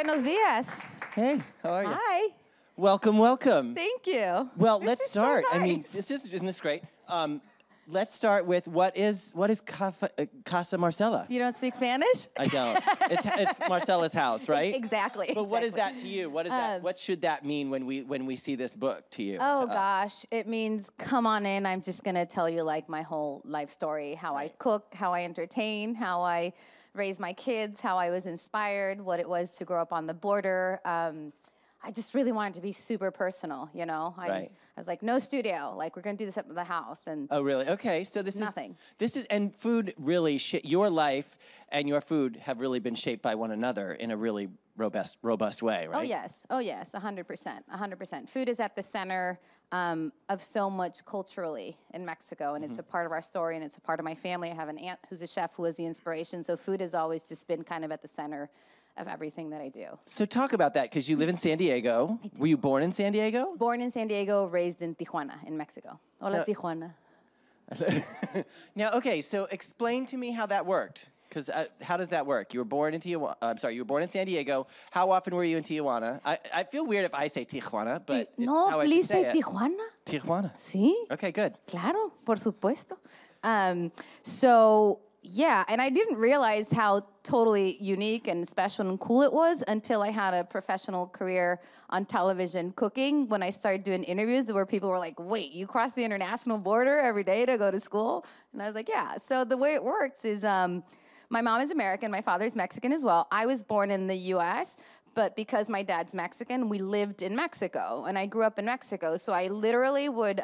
Buenos dias. Hey, how are you? Hi. Welcome, welcome. Thank you. Well, This let's is so start. I nice. mean, isn't this great? Let's start with what is Casa Marcela? You don't speak Spanish? I don't. It's Marcela's house, right? Exactly. But what is that to you? What is that? What should that mean when we see this book to you? Oh gosh, it means come on in. I'm just gonna tell you like my whole life story, how I cook, how I entertain, how I raise my kids, how I was inspired, what it was to grow up on the border. I just really wanted to be super personal, you know. I was like, no studio, like we're gonna do this up at the house, and oh really? Okay, so this nothing. is and food really your life and your food have really been shaped by one another in a really robust way, right? Oh yes, 100%, 100%. Food is at the center of so much culturally in Mexico, and it's a part of our story, and it's a part of my family. I have an aunt who's a chef who was the inspiration, so food has always just been kind of at the center of everything that I do. So talk about that, because you live in San Diego. Were you born in San Diego? Born in San Diego, raised in Tijuana, in Mexico. Hola, Tijuana. Now, okay, so explain to me how that worked. Because how does that work? You were born in Tijuana. I'm sorry, you were born in San Diego. How often were you in Tijuana? I feel weird if I say Tijuana, but no, how please say it. Tijuana. Tijuana. Sí. Okay, good. Claro, por supuesto. So yeah, and I didn't realize how totally unique and special and cool it was until I had a professional career on television cooking. When I started doing interviews where people were like, wait, you cross the international border every day to go to school? And I was like, yeah. So the way it works is my mom is American, my father's Mexican as well. I was born in the US, but because my dad's Mexican, we lived in Mexico, and I grew up in Mexico. So I literally would...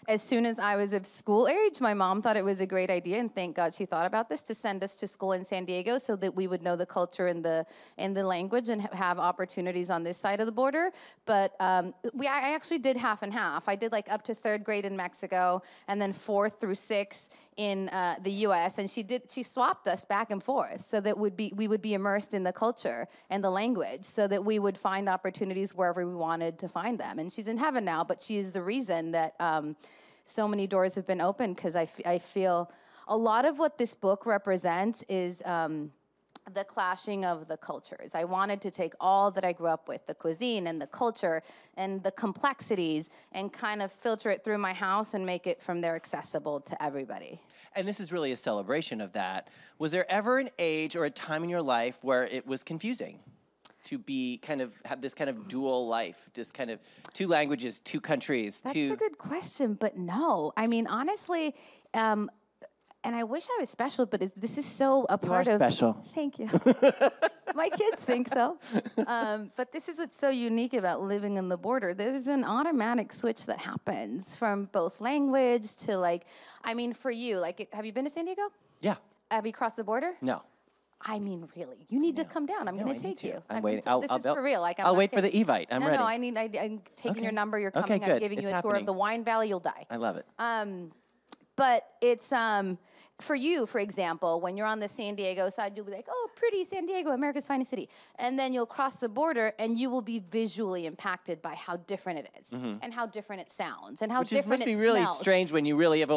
as soon as I was of school age, my mom thought it was a great idea, and thank God she thought about this, to send us to school in San Diego so that we would know the culture and the language and have opportunities on this side of the border. But I actually did half and half. I did like up to 3rd grade in Mexico, and then 4th through 6th in the U.S., and she swapped us back and forth so that we would be immersed in the culture and the language so that we would find opportunities wherever we wanted to find them. And she's in heaven now, but she is the reason that so many doors have been opened, because I feel a lot of what this book represents is the clashing of the cultures. I wanted to take all that I grew up with, the cuisine and the culture and the complexities, and kind of filter it through my house and make it from there accessible to everybody. And this is really a celebration of that. Was there ever an age or a time in your life where it was confusing to be have this kind of dual life, this kind of 2 languages, 2 countries? That's a good question, but no. I mean, honestly, and I wish I was special, but this is so a part of... You are special. Thank you. My kids think so. But this is what's so unique about living on the border. There's an automatic switch that happens from both language to for you, have you been to San Diego? Yeah. Have you crossed the border? No. I mean, really, you need to come down. I'm going to take you. I'm waiting. This is for real. I'll wait for the Evite. I'm ready. No, I'm taking your number. You're coming. Okay, good. I'm giving you a tour of the wine valley. You'll die. I love it. But it's for you, for example, when you're on the San Diego side, you'll be like, oh, pretty San Diego, America's finest city. And then you'll cross the border, and you will be visually impacted by how different it is, and how different it sounds, and how different it smells. Which must be really strange when you really have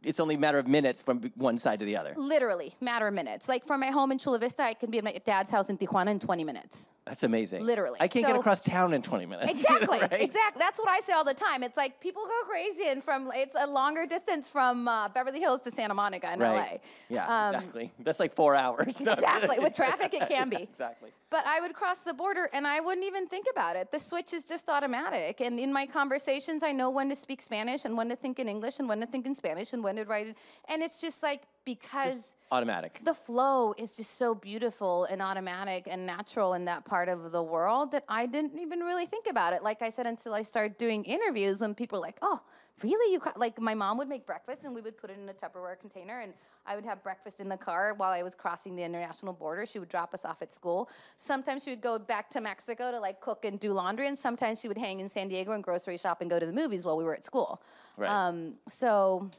it's only a matter of minutes from one side to the other. Literally, matter of minutes. Like from my home in Chula Vista, I can be at my dad's house in Tijuana in 20 minutes. That's amazing. Literally. I can't get across town in 20 minutes. Exactly, right? Exactly. That's what I say all the time. It's like people go crazy, and it's a longer distance from Beverly Hills to Santa Monica in LA. Yeah, exactly. That's like 4 hours. Exactly. With traffic, it can be. Exactly. But I would cross the border, and I wouldn't even think about it. The switch is just automatic. And in my conversations, I know when to speak Spanish and when to think in English and when to think in Spanish and when to write it. And it's just like, because just automatic. The flow is just so beautiful and automatic and natural in that part of the world that I didn't even really think about it. Like I said, until I started doing interviews, when people were like, oh, really? Like my mom would make breakfast, and we would put it in a Tupperware container, and I would have breakfast in the car while I was crossing the international border. She would drop us off at school. Sometimes she would go back to Mexico to cook and do laundry, and sometimes she would hang in San Diego and grocery shop and go to the movies while we were at school. Right. So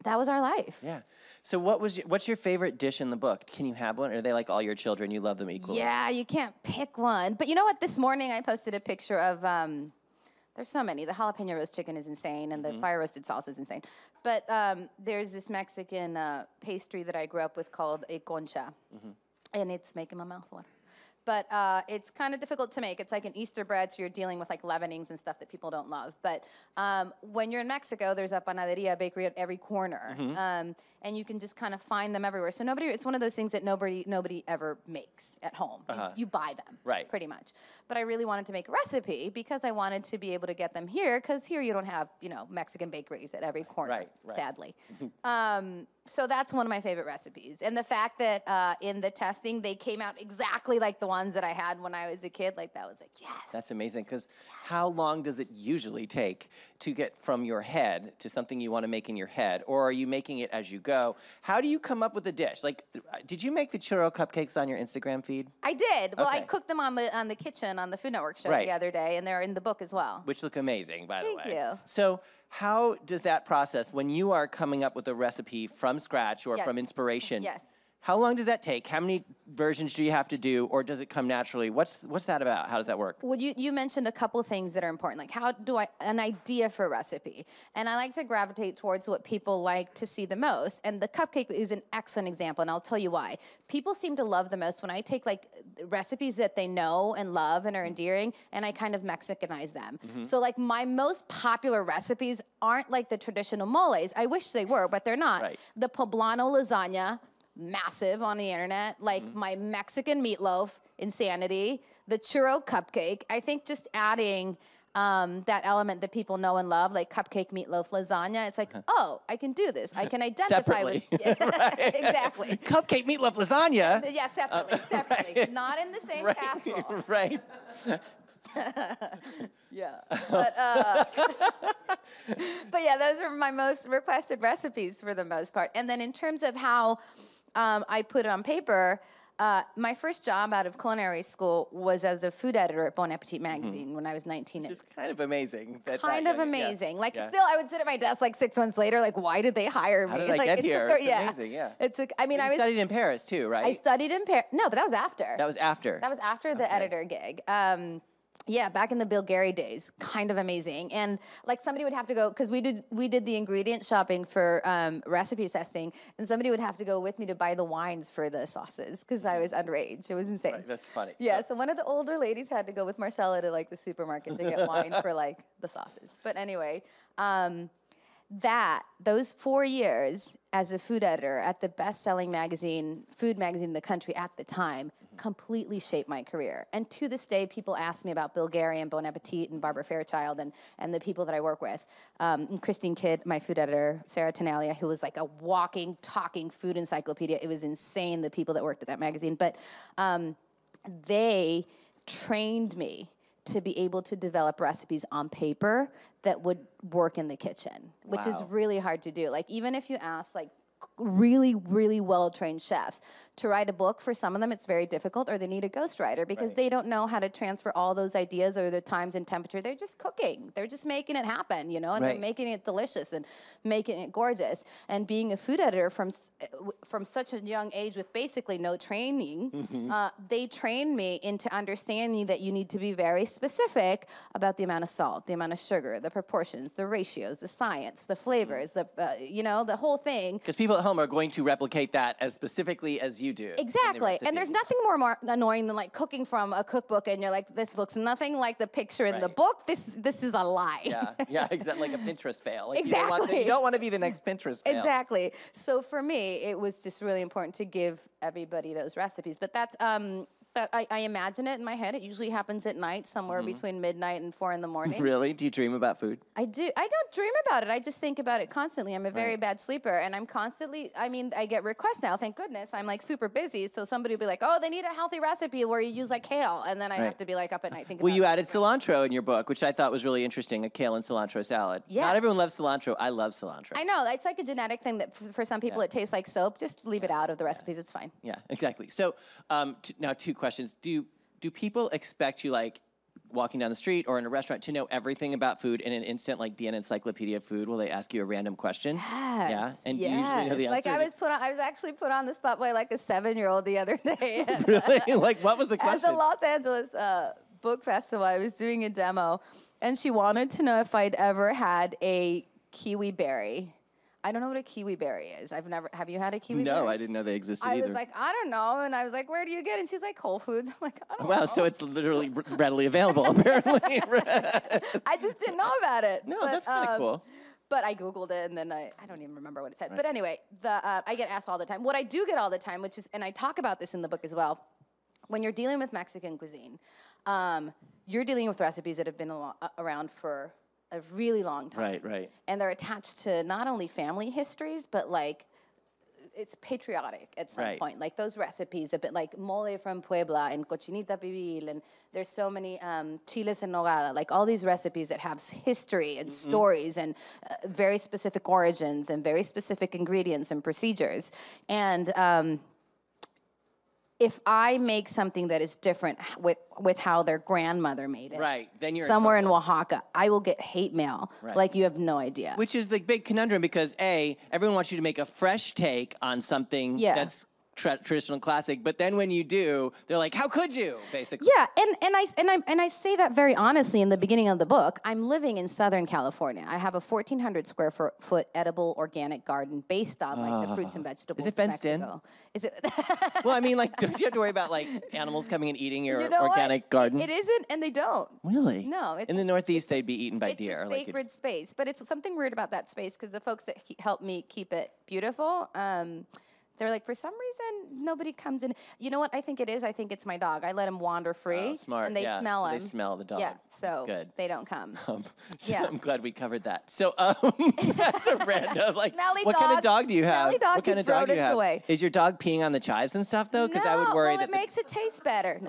that was our life. Yeah. So what's your favorite dish in the book? Can you have one? Or are they like all your children? You love them equally? Yeah, you can't pick one. But you know what? This morning I posted a picture of, there's so many. The jalapeno roast chicken is insane, and the fire roasted salsa is insane. But there's this Mexican pastry that I grew up with called a concha. And it's making my mouth water. but it's kind of difficult to make. It's like an Easter bread, so you're dealing with like leavenings and stuff that people don't love. But when you're in Mexico, there's a panaderia, bakery at every corner, and you can just kind of find them everywhere. So it's one of those things that nobody ever makes at home. You buy them, pretty much. But I really wanted to make a recipe because I wanted to be able to get them here, because here you don't have, Mexican bakeries at every corner, sadly. So that's one of my favorite recipes. And the fact that in the testing, they came out exactly like the ones that I had when I was a kid, that was like, yes. That's amazing, because how long does it usually take to get from your head to something you want to make in your head? Or are you making it as you go? How do you come up with a dish? Like, did you make the churro cupcakes on your Instagram feed? I did. Well, I cooked them on the kitchen on the Food Network show the other day, and they're in the book as well. Which look amazing, by the way. Thank you. So how does that process, when you are coming up with a recipe from scratch or from inspiration, how long does that take? How many versions do you have to do, or does it come naturally? What's that about? How does that work? Well, you mentioned a couple things that are important, like how do an idea for a recipe. And I like to gravitate towards what people like to see the most. And the cupcake is an excellent example, and I'll tell you why. People seem to love the most when I take like recipes that they know and love and are endearing, and I kind of Mexicanize them. So like my most popular recipes aren't like the traditional moles. I wish they were, but they're not. The poblano lasagna, massive on the internet, like my Mexican meatloaf, insanity, the churro cupcake. I think just adding that element that people know and love, like cupcake, meatloaf, lasagna, it's like, oh, I can do this. I can identify with exactly. Cupcake, meatloaf, lasagna? Yeah, separately. Not in the same casserole. Yeah. But yeah, those are my most requested recipes for the most part. And then in terms of how I put it on paper, my first job out of culinary school was as a food editor at Bon Appetit magazine when I was 19. Which is kind of amazing. Amazing. Like, still, I would sit at my desk like 6 months later, like, why did they hire me? How did I get here? It's amazing, You studied in Paris too, right? I studied in Paris. No, but that was after. That was after. That was after the editor gig. Yeah, back in the Bill Gary days, kind of amazing. And like somebody would have to go, because we did the ingredient shopping for recipe testing, and somebody would have to go with me to buy the wines for the sauces because I was underage. It was insane. That's funny. Yeah, so one of the older ladies had to go with Marcela to like the supermarket to get wine for like the sauces. But anyway, those 4 years as a food editor at the best-selling food magazine in the country at the time, completely shaped my career. And to this day, people ask me about Bill Gary and Bon Appetit and Barbara Fairchild and the people that I work with. And Christine Kidd, my food editor, Sarah Tenalia, who was like a walking, talking food encyclopedia. It was insane, the people that worked at that magazine. But they trained me to be able to develop recipes on paper that would work in the kitchen, which is really hard to do. Like, even if you ask, like, really, really well-trained chefs to write a book, for some of them it's very difficult, or they need a ghostwriter because they don't know how to transfer all those ideas or the times and temperature. They're just cooking. They're just making it happen, and they're making it delicious and making it gorgeous. And being a food editor from such a young age with basically no training, they trained me into understanding that you need to be very specific about the amount of salt, the amount of sugar, the proportions, the ratios, the science, the flavors, the whole thing. Because people at home are going to replicate that as specifically as you do. Exactly. And there's nothing more annoying than like cooking from a cookbook and you're like, this looks nothing like the picture in the book. This is a lie. Yeah, exactly. Like a Pinterest fail. Like exactly. You don't want to be the next Pinterest fail. Exactly. So for me, it was just really important to give everybody those recipes. But that's I imagine it in my head. It usually happens at night, somewhere between midnight and 4 in the morning. Really? Do you dream about food? I do. I don't dream about it. I just think about it constantly. I'm a very bad sleeper, and I'm constantly, I get requests now, thank goodness. I'm like super busy, so somebody will be like, oh, they need a healthy recipe where you use like kale, and then I have to be like up at night thinking about it. Well, you added cilantro in your book, which I thought was really interesting, a kale and cilantro salad. Yeah. Not everyone loves cilantro. I love cilantro. I know. It's like a genetic thing that for some people it tastes like soap. Just leave it out of the recipes. It's fine. Yeah, exactly. So now 2 questions. Do people expect you, like, walking down the street or in a restaurant to know everything about food in an instant, like be an encyclopedia of food? Will they ask you a random question? Yes. Yeah? And you usually know the answer? Like I was actually put on the spot by like a 7-year-old the other day. Really? Like, what was the question? At the Los Angeles Book Festival, I was doing a demo, and she wanted to know if I'd ever had a kiwi berry I don't know what a kiwi berry is. Have you had a kiwi berry? No, I didn't know they existed I either. was like, I don't know. And I was like, where do you get it? And she's like, Whole Foods. I'm like, I don't know. Wow, so it's literally readily available, apparently. I just didn't know about it. No, that's kind of cool. But I Googled it, and then I don't even remember what it said. Right. But anyway, I get asked all the time. What I do get all the time, which is, and I talk about this in the book as well, when you're dealing with Mexican cuisine, you're dealing with recipes that have been around for a really long time. Right, right. And they're attached to not only family histories, but like it's patriotic at some point. Like those recipes have been like mole from Puebla and cochinita pibil, and there's so many chiles en nogada, like all these recipes that have history and stories and very specific origins and very specific ingredients and procedures. And if I make something that is different with how their grandmother made it, right, then you're somewhere in Oaxaca, I will get hate mail like you have no idea. Which is the big conundrum because everyone wants you to make a fresh take on something that's traditional classic, but then when you do, they're like, "How could you?" Basically. Yeah, and I say that very honestly in the beginning of the book. I'm living in Southern California. I have a 1,400 square foot edible organic garden based on like the fruits and vegetables. Is it fenced in? Is it? Well, I mean, like, don't you have to worry about like animals coming and eating your know organic garden? It isn't, and they don't. Really? No. In the Northeast, they'd be eaten by deer. It's a sacred space, but it's something weird about that space because the folks that help me keep it beautiful. They're like, for some reason, nobody comes in. You know what I think it is? I think it's my dog. I let him wander free. Oh, smart. And they smell him. They smell the dog. Yeah, so good. They don't come. I'm glad we covered that. So that's a random, like, Smelly what kind of dog do you have? Smelly dog what kind of dog do you have? Away. Is your dog peeing on the chives and stuff, though? Because I would worry it makes it taste better.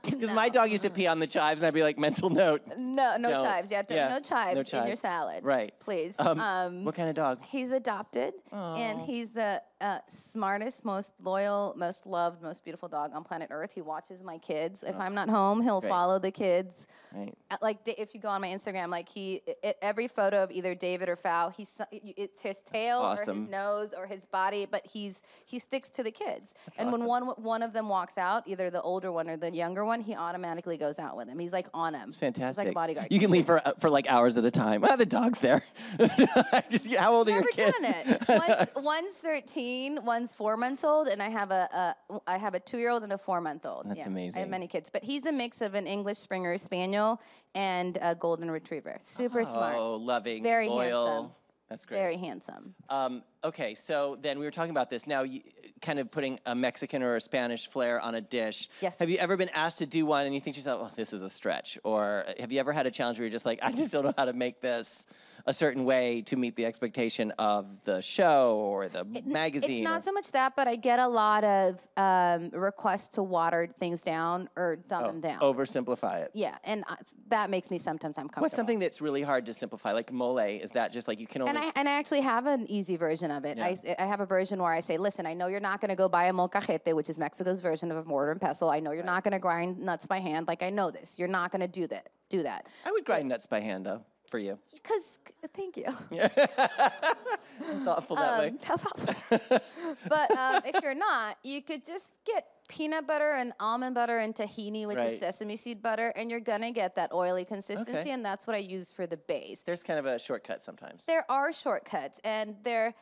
Because my dog used to pee on the chives, and I'd be like, mental note. No chives. No chives in your salad. Right. Please. What kind of dog? He's adopted, and he's the smartest, most loyal, most loved, most beautiful dog on planet Earth. He watches my kids. If I'm not home, he'll follow the kids. Right. Like if you go on my Instagram, like every photo of either David or Fao, it's his tail or his nose or his body, but he sticks to the kids. That's and awesome. When one of them walks out, either the older one or the younger one, he automatically goes out with him. He's like on him. It's fantastic. He's like a bodyguard. You can leave for like hours at a time. Well, the dog's there. How old are your kids? Never done it. One's 13, one's 4 months old, and I have a 2-year-old and a 4-month-old. That's amazing. I have many kids, but he's a mix of an English Springer Spaniel and a Golden Retriever. Super smart. Oh, loving, very loyal. Handsome. That's great. Very handsome. Okay, so then we were talking about this. Now, kind of putting a Mexican or a Spanish flair on a dish. Yes. Have you ever been asked to do one and you think to yourself, oh, this is a stretch? Or have you ever had a challenge where you're just like, I just don't know how to make this a certain way to meet the expectation of the show or the magazine? It's not so much that, but I get a lot of requests to water things down or dumb them down. Oversimplify it. Yeah, and that makes me sometimes uncomfortable. What's something that's really hard to simplify? Like mole, is that just like you can only... And I actually have an easy version of it. Yeah. I have a version where I say, listen, I know you're not going to go buy a molcajete, which is Mexico's version of a mortar and pestle. I know you're not going to grind nuts by hand. Like, I know this. You're not going to do that. I would grind nuts by hand, though, for you. Because, thank you. Thoughtful that way. How thoughtful. But if you're not, you could just get peanut butter and almond butter and tahini, which is sesame seed butter, and you're going to get that oily consistency, and that's what I use for the base. There's kind of a shortcut sometimes. There are shortcuts, and they're...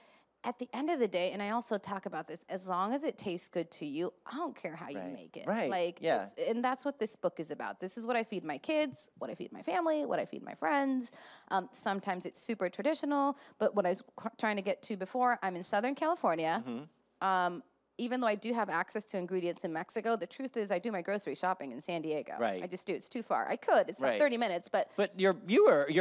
At the end of the day, and I also talk about this, as long as it tastes good to you, I don't care how you make it. Right. Like, and that's what this book is about. This is what I feed my kids, what I feed my family, what I feed my friends. Sometimes it's super traditional, but what I was trying to get to before, I'm in Southern California. Even though I do have access to ingredients in Mexico, the truth is I do my grocery shopping in San Diego. Right. I just do. It's too far. I could. It's about 30 minutes, but... But your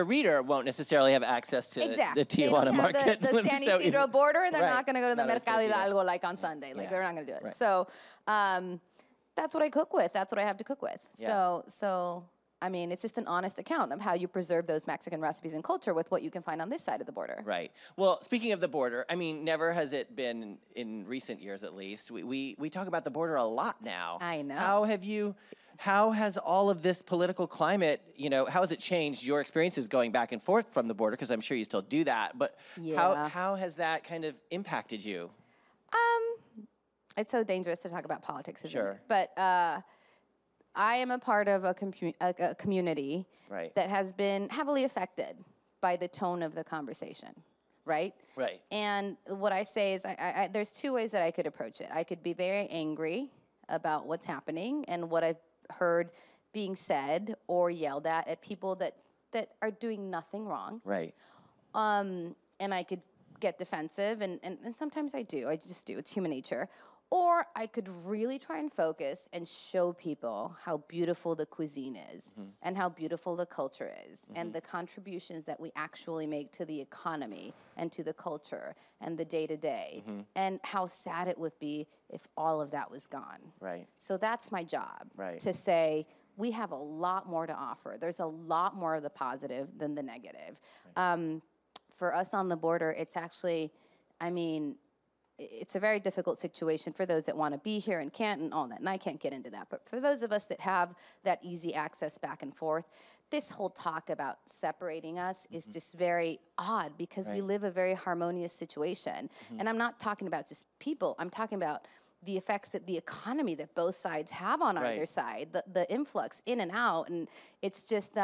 reader won't necessarily have access to the Tijuana market. The San Isidro border, and they're not going to go to the Mercado Hidalgo like on Sunday. Like, they're not going to do it. So that's what I cook with. That's what I have to cook with. So I mean, it's just an honest account of how you preserve those Mexican recipes and culture with what you can find on this side of the border. Right. Well, speaking of the border, I mean, never has it been, in recent years at least, we talk about the border a lot now. I know. How has all of this political climate, how has it changed your experiences going back and forth from the border? Because I'm sure you still do that. But how has that kind of impacted you? It's so dangerous to talk about politics, isn't Sure. it? But I am a part of a community that has been heavily affected by the tone of the conversation, right? Right. And what I say is, there's two ways that I could approach it. I could be very angry about what's happening and what I've heard being said or yelled at people that are doing nothing wrong. Right. And I could get defensive, and sometimes I do. I just do. It's human nature. Or I could really try and focus and show people how beautiful the cuisine is and how beautiful the culture is and the contributions that we actually make to the economy and to the culture and the day-to-day and how sad it would be if all of that was gone. Right. So that's my job, Right. to say we have a lot more to offer. There's a lot more of the positive than the negative. Right. For us on the border, it's actually, I mean, it's a very difficult situation for those that want to be here and can't and all that, and I can't get into that. But for those of us that have that easy access back and forth, this whole talk about separating us is just very odd because we live a very harmonious situation. And I'm not talking about just people. I'm talking about the effects that the economy that both sides have on either side, the influx in and out. And it's just...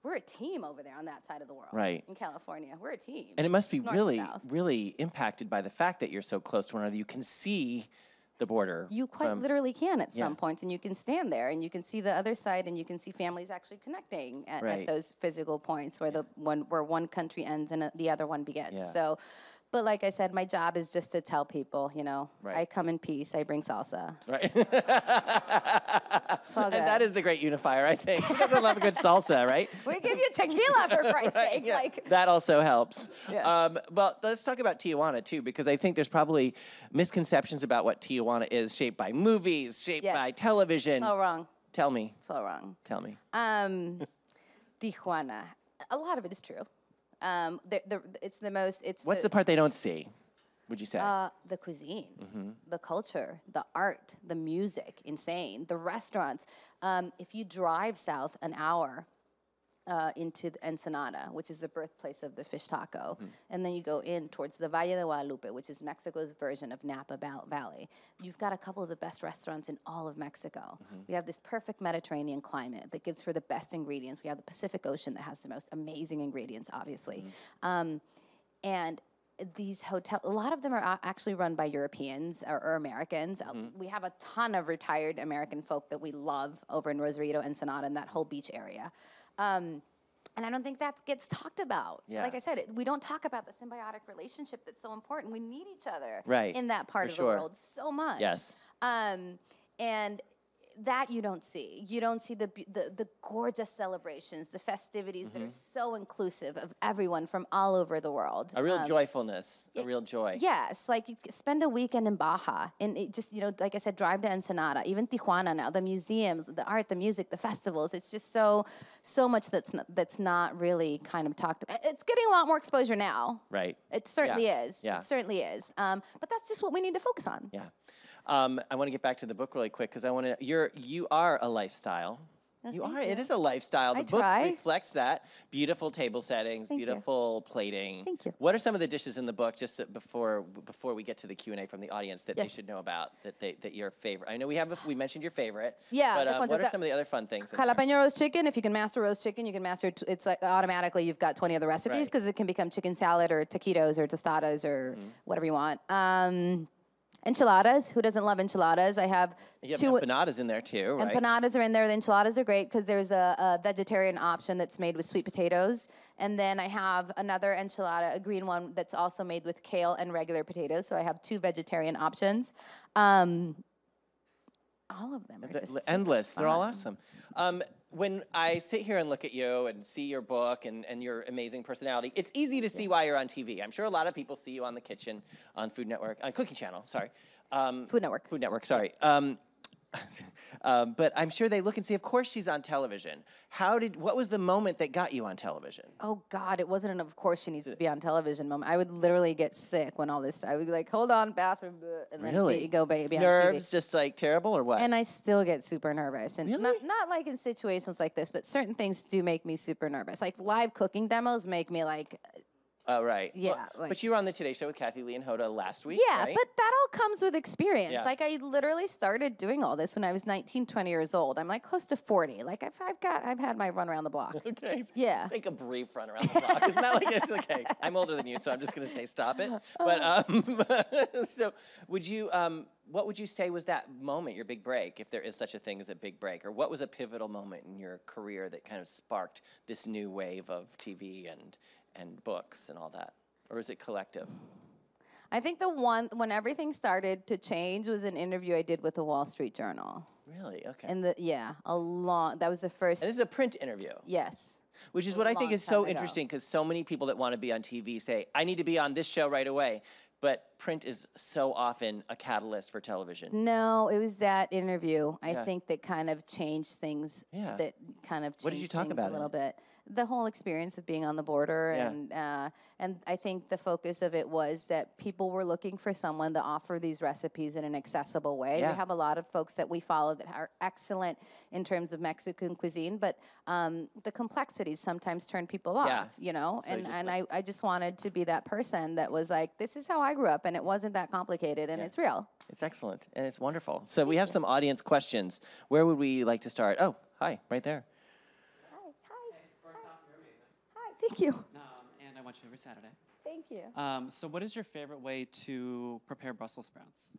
we're a team over there on that side of the world. Right. In California. We're a team. And it must be North really, and south. really impacted by the fact that you're so close to one another. You can see the border. You quite literally can at some points, and you can stand there, and you can see the other side, and you can see families actually connecting at those physical points where where one country ends and the other one begins. Yeah. So, but like I said, my job is just to tell people, you know, I come in peace. I bring salsa. Right. It's all good. And that is the great unifier, I think. Who doesn't love a good salsa, right? We give you tequila, for Christ's sake. Yeah. Like, that also helps. Yeah. Well, let's talk about Tijuana, too, because I think there's probably misconceptions about what Tijuana is, shaped by movies, shaped by television. all wrong. Tell me. It's all wrong. Tell me. Tijuana. A lot of it is true. It's the most. What's the part they don't see, would you say? The cuisine, the culture, the art, the music, insane. The restaurants. If you drive south an hour into the Ensenada, which is the birthplace of the fish taco, and then you go in towards the Valle de Guadalupe, which is Mexico's version of Napa Valley, you've got a couple of the best restaurants in all of Mexico. We have this perfect Mediterranean climate that gives for the best ingredients. We have the Pacific Ocean that has the most amazing ingredients, obviously. And these hotels, a lot of them are actually run by Europeans or Americans. We have a ton of retired American folk that we love over in Rosarito, Ensenada, and that whole beach area. And I don't think that gets talked about. Yeah. Like I said, we don't talk about the symbiotic relationship that's so important. We need each other in that part of the world so much. Yes. And that you don't see. You don't see the gorgeous celebrations, the festivities that are so inclusive of everyone from all over the world. A real joyfulness, a real joy. Yes, like you spend a weekend in Baja, and it just, you know, like I said, drive to Ensenada, even Tijuana now, the museums, the art, the music, the festivals. It's just so much that's not really kind of talked about. It's getting a lot more exposure now. Right. It certainly is. Yeah. It certainly is. But that's just what we need to focus on. Yeah. I want to get back to the book really quick because you are a lifestyle. It is a lifestyle. The book reflects that. Beautiful table settings, beautiful plating. Thank you. What are some of the dishes in the book, just before we get to the Q&A from the audience, that they should know about, that your favorite? I know we mentioned your favorite. Yeah. But what are some of the other fun things? Jalapeno roast chicken. If you can master roast chicken, you can master, it's like automatically you've got 20 other recipes because it can become chicken salad or taquitos or tostadas or whatever you want. Enchiladas. Who doesn't love enchiladas? I have two empanadas in there too, right? Empanadas are in there. The enchiladas are great because there's a vegetarian option that's made with sweet potatoes. And then I have another enchilada, a green one, that's also made with kale and regular potatoes. So I have two vegetarian options. All of them are just endless. They're all awesome. When I sit here and look at you and see your book and your amazing personality, it's easy to see why you're on TV. I'm sure a lot of people see you on The Kitchen, on Food Network, on Cooking Channel, sorry. Food Network. Food Network, sorry. But I'm sure they look and say, of course she's on television. What was the moment that got you on television? Oh, God, it wasn't an of course she needs to be on television moment. I would literally get sick when all this, I would be like, hold on, bathroom, and then go baby on Nerves, TV. just like terrible or what? And I still get super nervous. And really? not like in situations like this, but certain things do make me super nervous. Like live cooking demos make me like Oh, right. Yeah, But you were on the Today Show with Kathy Lee and Hoda last week, Yeah, right? but that all comes with experience. Yeah. Like I literally started doing all this when I was 19, 20 years old. I'm like close to 40. Like I've had my run around the block. Okay. Yeah. Take a brief run around the block. It's not like it's okay. I'm older than you, so I'm just going to say stop it. But so would you, what would you say was that moment, your big break, if there is such a thing as a big break? Or what was a pivotal moment in your career that kind of sparked this new wave of TV and books and all that? Or is it collective? I think the one when everything started to change was an interview I did with the Wall Street Journal. Really? Okay. And that was the first. And this is a print interview. Yes. Which is what I think is so interesting, because so many people that want to be on TV say, I need to be on this show right away. But print is so often a catalyst for television. No, it was that interview, I think, that kind of changed things. Yeah. That kind of changed What did you talk things about a little bit. The whole experience of being on the border, and I think the focus of it was that people were looking for someone to offer these recipes in an accessible way. Yeah. We have a lot of folks that we follow that are excellent in terms of Mexican cuisine, but the complexities sometimes turn people off, you know? So I just wanted to be that person that was like, this is how I grew up, and it wasn't that complicated, and it's real. It's excellent, and it's wonderful. So we have some audience questions. Where would we like to start? Oh, hi, right there. Thank you. And I watch you every Saturday. Thank you. So what is your favorite way to prepare Brussels sprouts?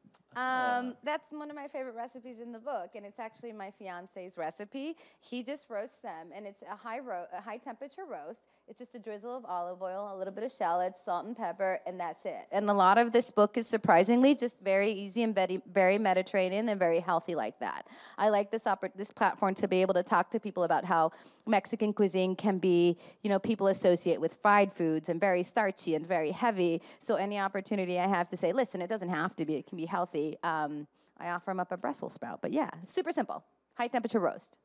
That's one of my favorite recipes in the book, and it's actually my fiance's recipe. He just roasts them, and it's a high temperature roast. It's just a drizzle of olive oil, a little bit of shallots, salt and pepper, and that's it. And a lot of this book is surprisingly just very easy and very Mediterranean and very healthy like that. I like this platform to be able to talk to people about how Mexican cuisine can be, you know, people associate with fried foods and very starchy and very heavy. So any opportunity I have to say, listen, it doesn't have to be, it can be healthy. I offer them up a Brussels sprout. But yeah, super simple. High temperature roast.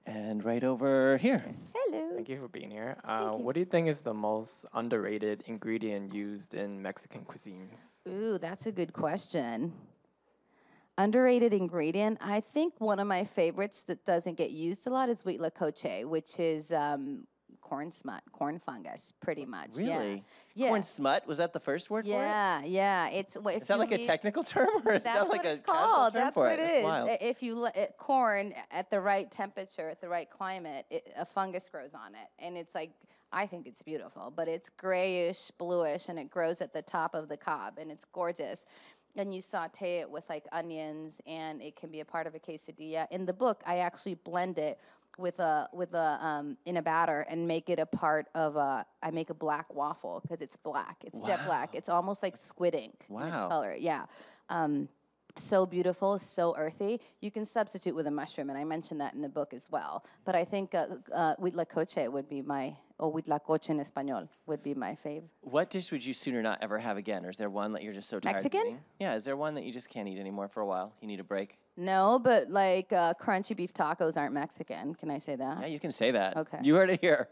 And right over here. Hello. Thank you for being here. What do you think is the most underrated ingredient used in Mexican cuisines? Ooh, that's a good question. Underrated ingredient. I think one of my favorites that doesn't get used a lot is huitlacoche, which is corn smut, corn fungus, pretty much. Really? Yeah. Corn smut? Was that the first word for it? Yeah. It's Is that like a technical term, or is that like a casual called. term That's for what it? it That's is. wild. If you let corn at the right temperature, at the right climate, a fungus grows on it, and it's like, I think it's beautiful, but it's grayish, bluish, and it grows at the top of the cob, and it's gorgeous. And you saute it with like onions, and it can be a part of a quesadilla. In the book, I actually blend it in a batter and make it a part of I make a black waffle because it's black. It's jet black. It's almost like squid ink in its color. Yeah. So beautiful, so earthy. You can substitute with a mushroom, and I mentioned that in the book as well. But I think huitlacoche would be huitlacoche en español would be my fave. What dish would you sooner not ever have again? Or is there one that you're just so tired Mexican? of eating? Yeah, is there one that you just can't eat anymore for a while? You need a break? No, but like crunchy beef tacos aren't Mexican. Can I say that? Yeah, you can say that. Okay. You heard it here.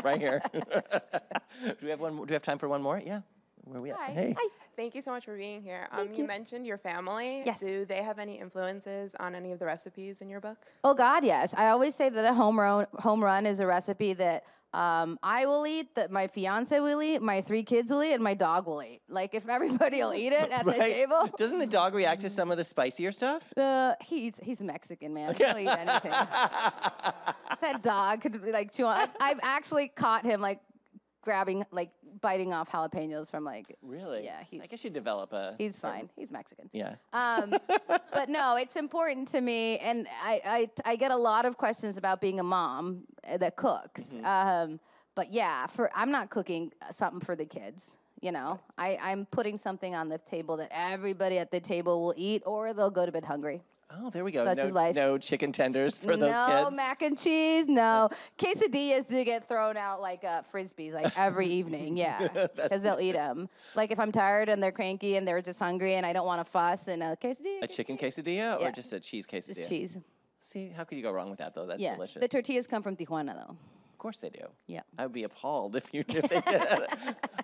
Right here. Do we have time for one more? Yeah. Where are we at? Hi. Hey. Hi. Thank you so much for being here. you. You mentioned your family. Yes. Do they have any influences on any of the recipes in your book? Oh God, yes. I always say that a home run is a recipe that I will eat, that my fiance will eat, my 3 kids will eat, and my dog will eat. Like if everybody will eat it at the table. Doesn't the dog react to some of the spicier stuff? He's Mexican, man. He'll eat anything. That dog could like chew on. I've actually caught him like grabbing, like biting off jalapenos from like. Really? Yeah. I guess you develop a. He's fine. He's Mexican. Yeah. But no, it's important to me, and I get a lot of questions about being a mom that cooks. Mm-hmm. But yeah, I'm not cooking something for the kids. You know, I'm putting something on the table that everybody at the table will eat, or they'll go to bed hungry. Oh, there we go. Such is life. No chicken tenders for those kids. No mac and cheese. No quesadillas do get thrown out like frisbees, like every evening. Yeah, because they'll eat them. Like if I'm tired and they're cranky and they're just hungry and I don't want to fuss, and a quesadilla. A chicken quesadilla or Yeah. just a cheese quesadilla? Just cheese. See, how could you go wrong with that though? That's Yeah, delicious. the tortillas come from Tijuana though. Of course they do. Yeah. I would be appalled if they did.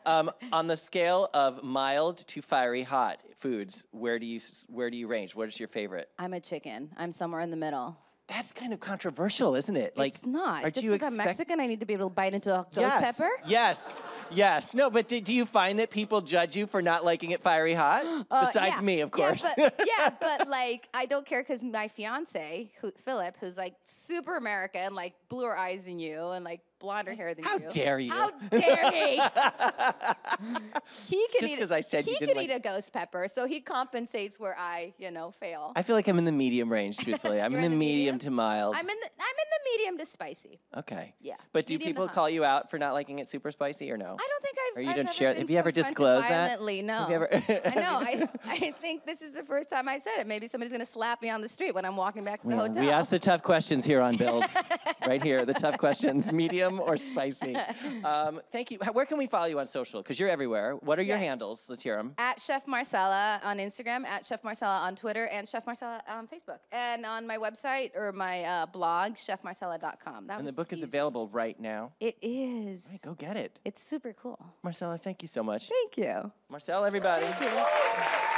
On the scale of mild to fiery hot foods, where do you range? What is your favorite? I'm a chicken. I'm somewhere in the middle. That's kind of controversial, isn't it? Like, it's not. Aren't Just you because I'm Mexican, I need to be able to bite into a ghost pepper? Yes. No, but do you find that people judge you for not liking it fiery hot? Besides yeah. me, of course. But like, I don't care because my fiance, Philip, who's like super American, like bluer eyes than you and like blonder hair than How you. dare you? How dare he? Just 'cause I said you he didn't could like- eat a ghost pepper, so he compensates where I, fail. I feel like I'm in the medium range, truthfully. I'm You're in the medium to mild. I'm in the medium to spicy. Okay. Yeah. But do medium to people hot. call you out for not liking it super spicy or no? I don't think Or you I've don't ever share- been have you ever confronted disclosed that? violently, no. Have you ever- I know. I think this is the first time I said it. Maybe somebody's going to slap me on the street when I'm walking back to the hotel. We ask the tough questions here on Build. Right here, the tough questions, medium or spicy. Thank you. Where can we follow you on social? Because you're everywhere. What are your Yes. handles? Let's hear them. At Chef Marcela on Instagram, at Chef Marcela on Twitter, and Chef Marcela on Facebook. And on my website or my blog, chefmarcela.com. And the book is available right now. It is. All right, go get it. It's super cool. Marcela, thank you so much. Thank you. Marcela, everybody. Thank you.